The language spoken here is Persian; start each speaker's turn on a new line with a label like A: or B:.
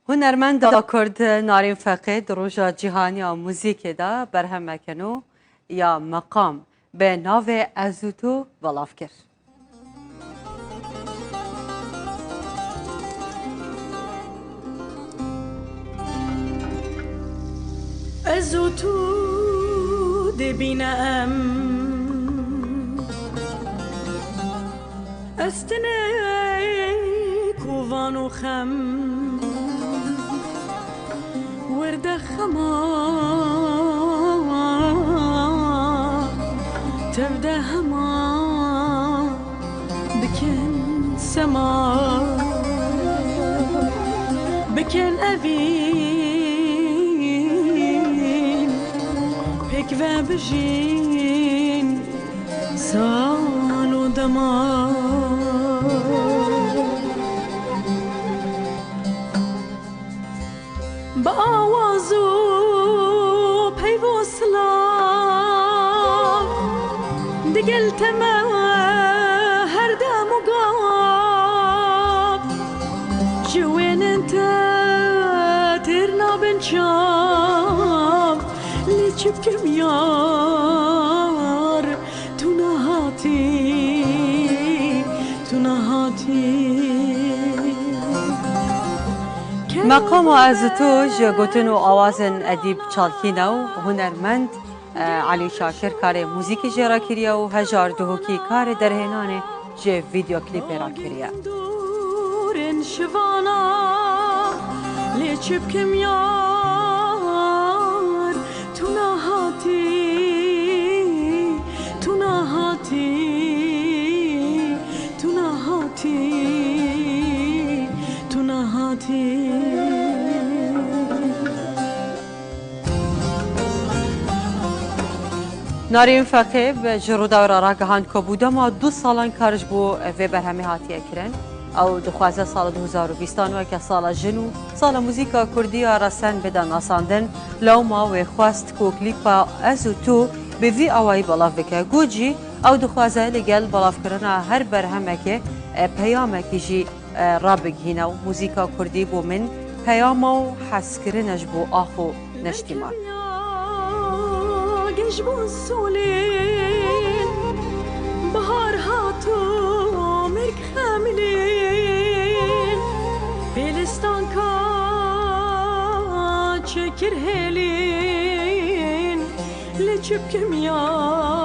A: هنرمند کرد نارین فقید روژا جهانی موزیک دا برهم مکنو یا مقام به ناو ازوتو بلاف کرد.
B: ازوتو دبینم استنه کووانو خم ورده خما تبدا هما بكن سما بكن أبين بك وبجين سالو دما بآوازو پیوصلا دقلتم هر دم و قاب جوين انت ترنا بنشام ليش بكم يار تنهاتي
A: مقام ازوتو جگوتن و آوازن ادیب چالکینو هنرمند علی شاکر کار موزیک جرا کریا و هزار دهوکی کار درهنانه جه ویدیو کلیپ را کریا. نارین فقید جرودا را راگهاند که بوده ما 2 سالان کارش بو و برهمی هاتیه کرن او دخوازه سال 2021 که سال جنو سال موزیکا کردی رسن بدن ناساندن لو ما و خواست کو کلیپا ازوتو به وی اوایی بلاف بکه گوجی او دخوازه لگل بلاف کرنا هر برهمه که پیامه که جی را بگهینه و موزیکا کردی بو من پیام و حس کرنش بو آخو نشتیمان
B: جبون سولين بهار هاتو مرك خاملين بيلستان كا چكر هلين لچب كم يار